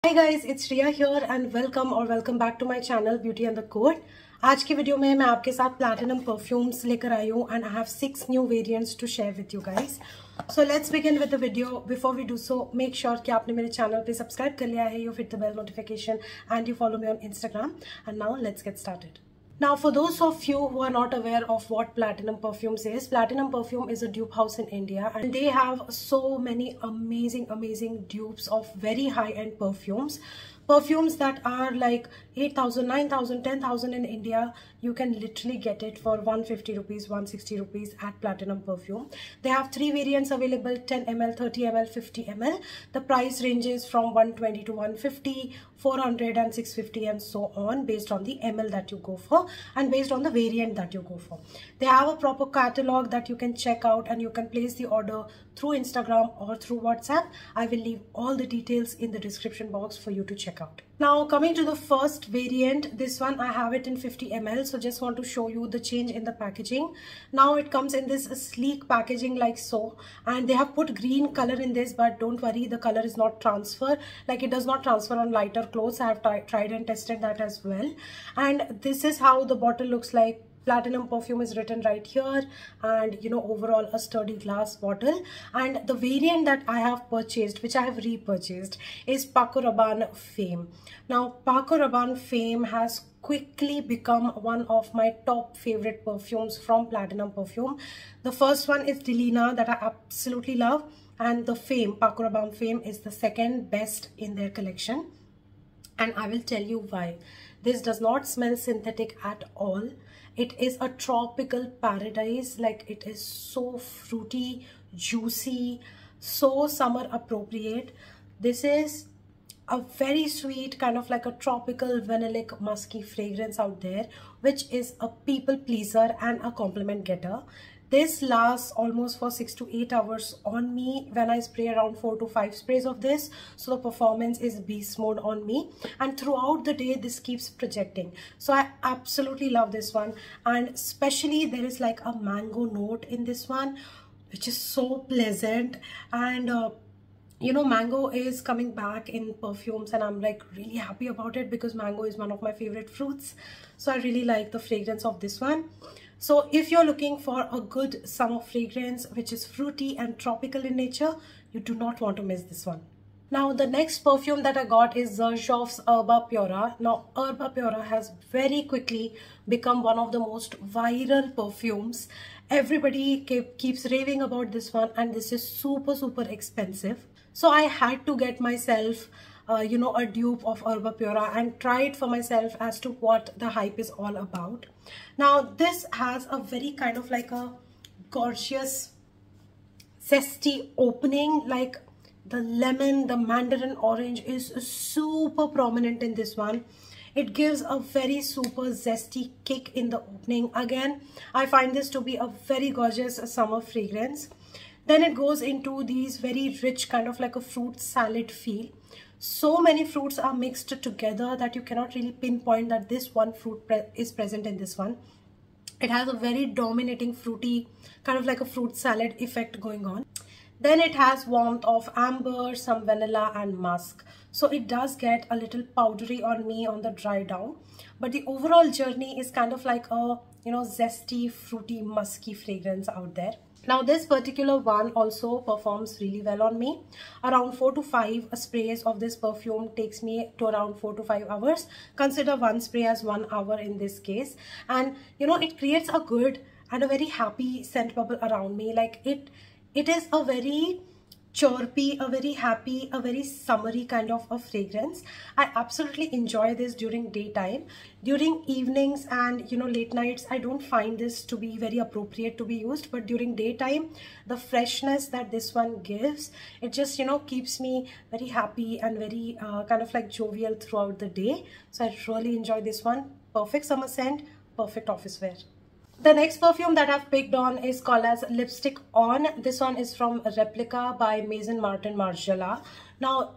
Hi guys, it's Riya here and welcome back to my channel Beauty and the Code. आज की video में मैं आपके साथ प्लैटिनम परफ्यूम्स लेकर आई हूँ and I have 6 new variants to share with you guys. So let's begin with the video. Before we do so, make sure कि आपने मेरे चैनल पे सब्सक्राइब कर लिया है, you hit the bell notification and you follow me on Instagram. And now let's get started. Now, for those of you who are not aware of what Platinum Perfumes is, Platinum Perfume is a dupe house in India and they have so many amazing dupes of very high-end perfumes. Perfumes that are like 8,000, 9,000, 10,000 in India. You can literally get it for 150 rupees, 160 rupees at Platinum Perfume. They have 3 variants available: 10 ml, 30 ml, 50 ml. The price ranges from 120 to 150, 400 and 650 and so on, based on the ml that you go for and based on the variant that you go for. They have a proper catalog that you can check out and you can place the order through Instagram or through WhatsApp. I will leave all the details in the description box for you to check out. Now coming to the first variant, this one I have it in 50 ml, so just want to show you the change in the packaging. Now it comes in this sleek packaging like so, and they have put green color in this, but don't worry, the color is not transfer, like it does not transfer on lighter clothes. I have tried and tested that as well. And this is how the bottle looks like. Platinum Perfume is written right here, and you know, overall a sturdy glass bottle. And the variant that I have purchased, which I have repurchased, is Pakraban Fame. Now Pakraban Fame has quickly become one of my top favorite perfumes from Platinum Perfume. The first one is Delina, that I absolutely love, and the Fame, Pakraban Fame, is the second best in their collection. And I will tell you why. This does not smell synthetic at all. It is a tropical paradise. Like, it is so fruity, juicy, so summer appropriate. This is a very sweet, kind of like a tropical vanillic musky fragrance out there, which is a people pleaser and a compliment getter. This lasts almost for 6 to 8 hours on me when I spray around 4 to 5 sprays of this. So the performance is beast mode on me, and throughout the day this keeps projecting. So I absolutely love this one, and especially there is like a mango note in this one, which is so pleasant. And you know, mango is coming back in perfumes and I'm like really happy about it because mango is one of my favorite fruits. So I really like the fragrance of this one. So if you're looking for a good summer fragrance which is fruity and tropical in nature, you do not want to miss this one. Now the next perfume that I got is Xerjoff's Herba Pura. Now Herba Pura has very quickly become one of the most viral perfumes. Everybody keeps raving about this one, and this is super expensive. So I had to get myself you know, a dupe of Herba Pura and try it for myself as to what the hype is all about. Now this has a very kind of like a gorgeous zesty opening. Like the lemon, the mandarin orange is super prominent in this one. It gives a very super zesty kick in the opening. Again, I find this to be a very gorgeous summer fragrance. Then it goes into these very rich kind of like a fruit salad feel. So many fruits are mixed together that you cannot really pinpoint that this one fruit is present in this one. It has a very dominating fruity, kind of like a fruit salad effect going on. Then it has warmth of amber, some vanilla and musk. So it does get a little powdery on me on the dry down. But the overall journey is kind of like a, you know, zesty, fruity, musky fragrance out there. Now this particular one also performs really well on me. Around 4 to 5 sprays of this perfume takes me to around 4 to 5 hours. Consider one spray as 1 hour in this case. And you know, it creates a good and a very happy scent bubble around me. Like it is a very chirpy, a very happy, a very summery kind of a fragrance. I absolutely enjoy this during daytime. During evenings and you know, late nights, I don't find this to be very appropriate to be used, but during daytime, the freshness that this one gives, it just, you know, keeps me very happy and very kind of like jovial throughout the day. So I really enjoy this one. Perfect summer scent, perfect office wear. The next perfume that I've picked on is called as Lipstick On. This one is from Replica by Maison Martin Margiela. Now,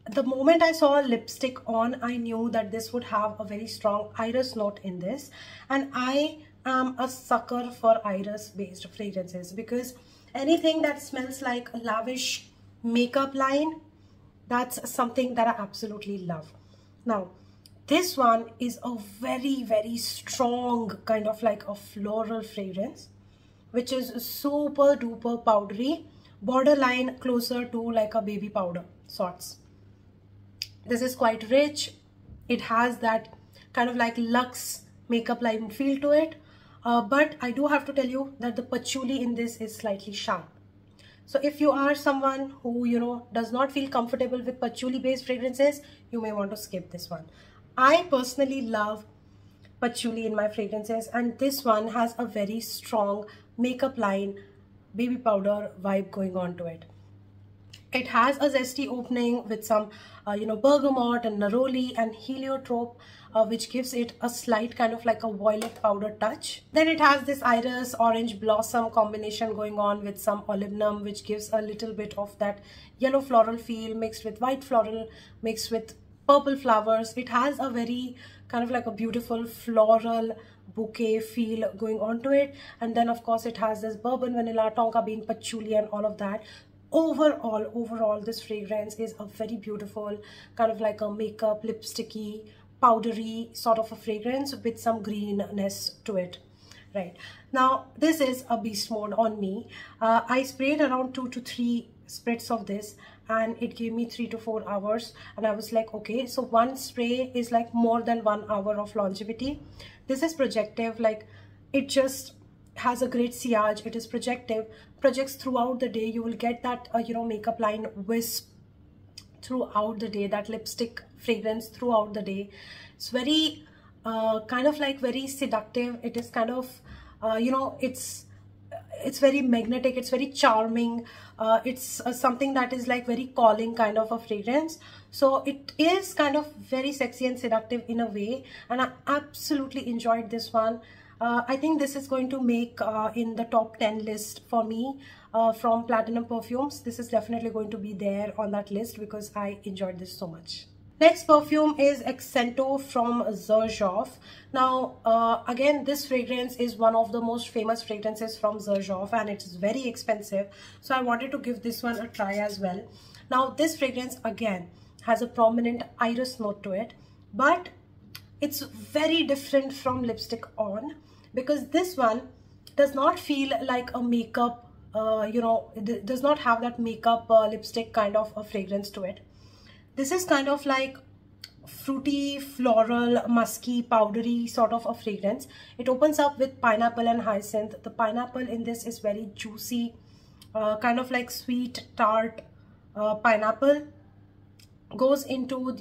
the moment I saw Lipstick On, I knew that this would have a very strong iris note in this. And I am a sucker for iris based fragrances because anything that smells like a lavish makeup line That's something that I absolutely love. Now, this one is a very, very strong kind of like a floral fragrance, which is super duper powdery, borderline closer to like a baby powder sorts. This is quite rich. It has that kind of like luxe makeup line feel to it. But I do have to tell you that the patchouli in this is slightly sharp. So if you are someone who, you know, does not feel comfortable with patchouli based fragrances, you may want to skip this one. I personally love patchouli in my fragrances, and this one has a very strong makeup line baby powder vibe going on to it. It has a zesty opening with some bergamot and neroli and heliotrope, which gives it a slight kind of like a violet powder touch. Then it has this iris orange blossom combination going on with some olibanum, which gives a little bit of that yellow floral feel mixed with white floral mixed with purple flowers. It has a very kind of like a beautiful floral bouquet feel going on to it. And then of course it has this bourbon vanilla, tonka bean, patchouli and all of that. Overall this fragrance is a very beautiful kind of like a makeup lipsticky powdery sort of a fragrance with some greenness to it. Right now, this is a beast mode on me. I sprayed around 2 to 3 sprays of this, and it gave me 3 to 4 hours, and I was like, okay, so one spray is like more than 1 hour of longevity. This is projective, like it just has a great sillage. It is projective, projects throughout the day. You will get that makeup line wisp throughout the day, that lipstick fragrance throughout the day. It's very kind of like very seductive. It is kind of it's very magnetic, it's very charming. It's something that is like very calling kind of a fragrance. So it is kind of very sexy and seductive in a way, and I absolutely enjoyed this one. I think this is going to make in the top 10 list for me from Platinum Perfumes. This is definitely going to be there on that list because I enjoyed this so much. Next perfume is Accento from Xerjoff. Now, again, this fragrance is one of the most famous fragrances from Xerjoff, and it is very expensive. So I wanted to give this one a try as well. Now, this fragrance again has a prominent iris note to it, but it's very different from Lipstick On, because this one does not feel like a makeup, it does not have that makeup lipstick kind of a fragrance to it. This is kind of like fruity, floral, musky, powdery sort of a fragrance. It opens up with pineapple and hyacinth. The pineapple in this is very juicy, kind of like sweet, tart pineapple. Goes into,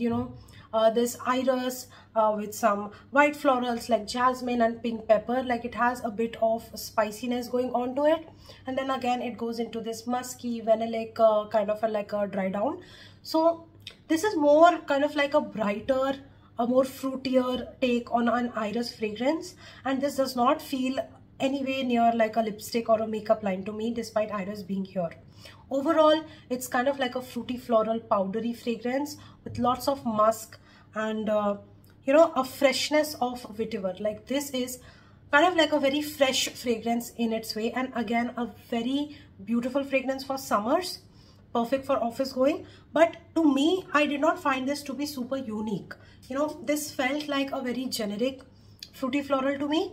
this iris with some white florals like jasmine and pink pepper. Like it has a bit of spiciness going on to it. And then again, it goes into this musky, vanillic kind of like a dry down. So this is more kind of like a brighter, a more fruitier take on an iris fragrance, and this does not feel anywhere near like a lipstick or a makeup line to me, despite iris being here. Overall, it's kind of like a fruity, floral, powdery fragrance with lots of musk and a freshness of vetiver. Like this is kind of like a very fresh fragrance in its way, and again a very beautiful fragrance for summers. Perfect for office going. But to me, I did not find this to be super unique. This felt like a very generic fruity floral to me.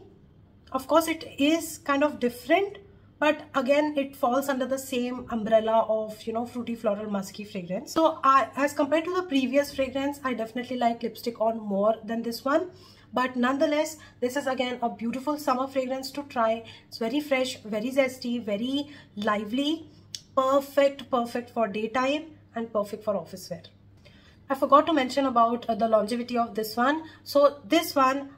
Of course, it is kind of different, but again, it falls under the same umbrella of, fruity floral musky fragrance. So as compared to the previous fragrance, I definitely like Lipstick On more than this one. But nonetheless, this is again a beautiful summer fragrance to try. It's very fresh, very zesty, very lively. Perfect for daytime and perfect for office wear. I forgot to mention about the longevity of this one. So this one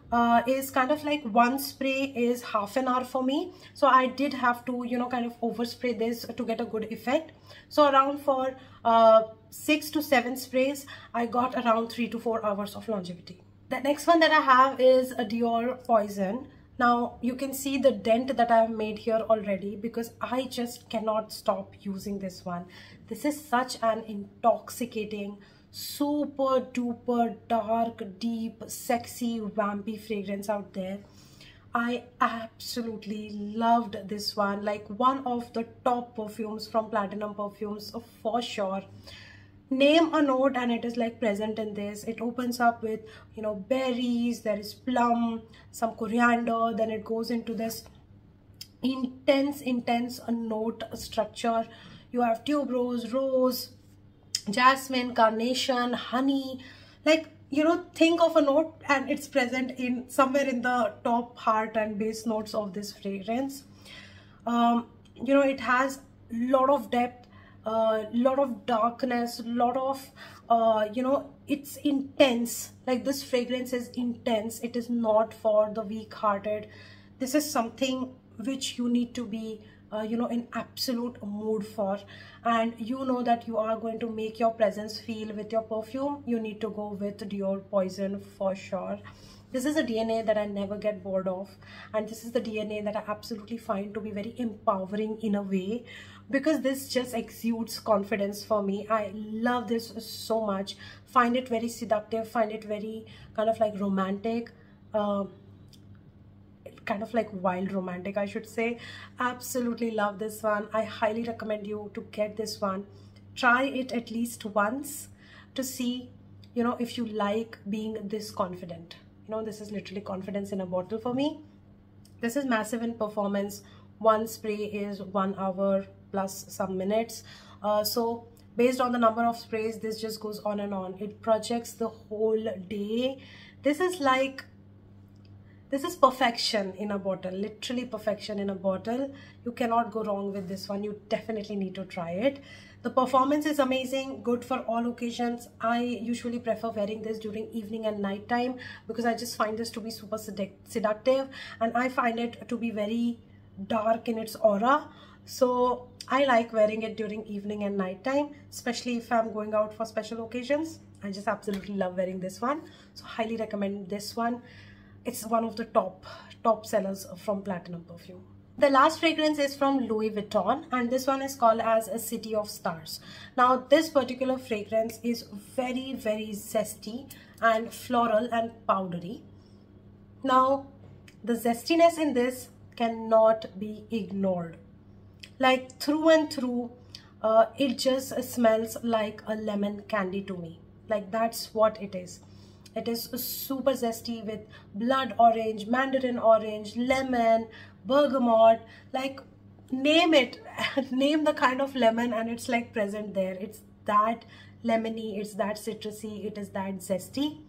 is kind of like one spray is half an hour for me. So I did have to, kind of overspray this to get a good effect. So around for 6 to 7 sprays, I got around 3 to 4 hours of longevity. The next one that I have is a Dior Poison. Now you can see the dent that I have made here already because I just cannot stop using this one. This is such an intoxicating, super duper dark, deep, sexy, vampy fragrance out there. I absolutely loved this one, like one of the top perfumes from Platinum Perfumes for sure. name a note and it is like present in this. It opens up with, you know, berries, there is plum, some coriander, then it goes into this intense note structure. You have tuberose, rose, jasmine, carnation, honey. Like, you know, think of a note and it's present in somewhere in the top, heart and base notes of this fragrance. You know, it has lot of depth, lot of darkness, lot of you know, it's intense. Like, this fragrance is intense. It is not for the weak-hearted. This is something which you need to be you know, in absolute mood for, and you know that you are going to make your presence feel with your perfume. You need to go with Dior Poison for sure. This is a DNA that I never get bored of, and this is the DNA that I absolutely find to be very empowering in a way, because this just exudes confidence for me. I love this so much. Find it very seductive, find it very kind of like romantic, kind of like wild romantic, I should say. Absolutely love this one. I highly recommend you to get this one. Try it at least once to see, you know, if you like being this confident. You know, this is literally confidence in a bottle for me. This is massive in performance. One spray is 1 hour plus some minutes. So based on the number of sprays, this just goes on and on. It projects the whole day. This is like, this is perfection in a bottle, literally perfection in a bottle. You cannot go wrong with this one. You definitely need to try it. The performance is amazing, good for all occasions. I usually prefer wearing this during evening and night time because I just find this to be super seductive, and I find it to be very dark in its aura. So I like wearing it during evening and night time, especially if I'm going out for special occasions. I just absolutely love wearing this one. So highly recommend this one. It's one of the top sellers from Platinum Perfume. The last fragrance is from Louis Vuitton, and this one is called as a City of Stars. Now this particular fragrance is very zesty and floral and powdery. Now the zestiness in this cannot be ignored. Like, through and through, it just smells like a lemon candy to me. Like, that's what it is. It is super zesty with blood orange, mandarin orange, lemon, bergamot. Like, name it, name the kind of lemon and it's like present there. It's that lemony, it's that citrusy, it is that zesty.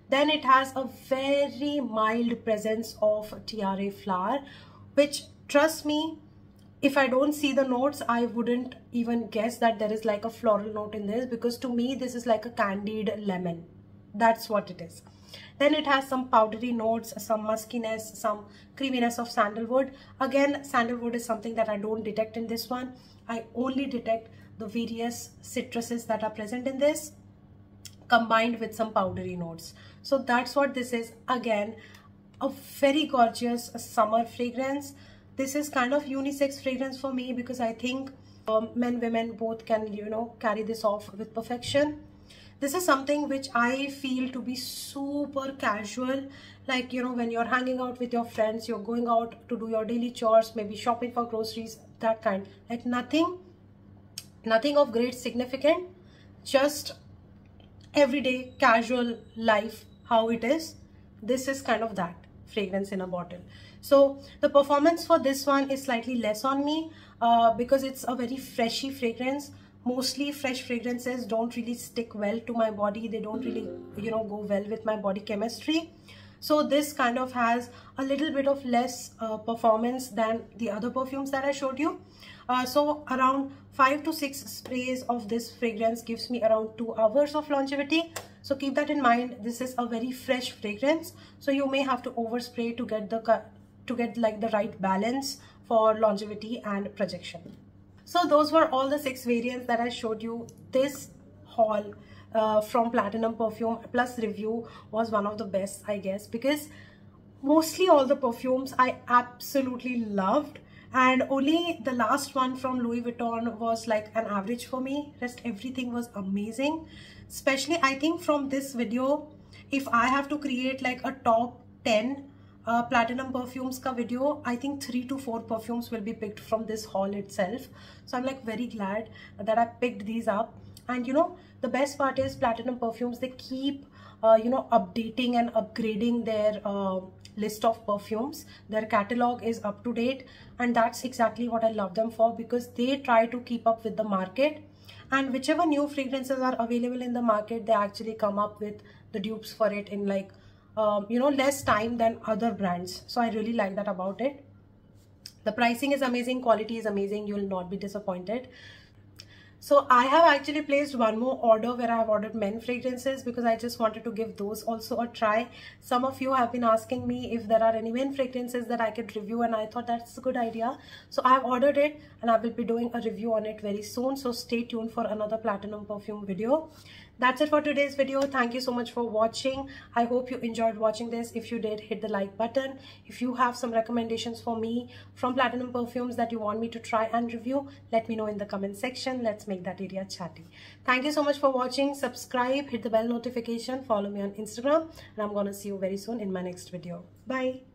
Then it has a very mild presence of tiare flower, which, trust me, if I don't see the notes, I wouldn't even guess that there is like a floral note in this, because to me this is like a candied lemon. That's what it is. Then it has some powdery notes, some muskiness, some creaminess of sandalwood. Again, sandalwood is something that I don't detect in this one. I only detect the various citruses that are present in this, combined with some powdery notes. So that's what this is. Again, a very gorgeous summer fragrance. This is kind of unisex fragrance for me, because I think men, women both can, you know, carry this off with perfection. This is something which I feel to be super casual. Like, you know, when you're hanging out with your friends, you're going out to do your daily chores, maybe shopping for groceries, that kind. Like, nothing of great significance, just everyday casual life, how it is. This is kind of that fragrance in a bottle. So the performance for this one is slightly less on me because it's a very freshy fragrance. Mostly fresh fragrances don't really stick well to my body. They don't really, you know, go well with my body chemistry. So this kind of has a little bit of less performance than the other perfumes that I showed you. So around 5 to 6 sprays of this fragrance gives me around 2 hours of longevity. So keep that in mind. This is a very fresh fragrance, so you may have to overspray to get like the right balance for longevity and projection. So those were all the 6 variants that I showed you. This haul from Platinum Perfume plus review was one of the best, I guess, because mostly all the perfumes I absolutely loved, and only the last one from Louis Vuitton was like an average for me. Rest everything was amazing. Especially, I think from this video, if I have to create like a top 10 Platinum perfumes ka video, I think 3 to 4 perfumes will be picked from this haul itself. So I'm like very glad that I picked these up. And you know, the best part is Platinum Perfumes, they keep updating and upgrading their list of perfumes. Their catalog is up to date, and that's exactly what I love them for, because they try to keep up with the market, and whichever new fragrances are available in the market, they actually come up with the dupes for it in like less time than other brands. So I really like that about it. The pricing is amazing, quality is amazing, you will not be disappointed. So I have actually placed one more order where I have ordered men fragrances, because I just wanted to give those also a try. Some of you have been asking me if there are any men fragrances that I could review, and I thought that's a good idea. So I have ordered it, and I will be doing a review on it very soon. So stay tuned for another Platinum perfume video. That's it for today's video. Thank you so much for watching. I hope you enjoyed watching this. If you did, hit the like button. If you have some recommendations for me from Platinum perfumes that you want me to try and review, let me know in the comment section. Let's make that area chatty. Thank you so much for watching. Subscribe, hit the bell notification, follow me on Instagram, and I'm gonna see you very soon in my next video. Bye.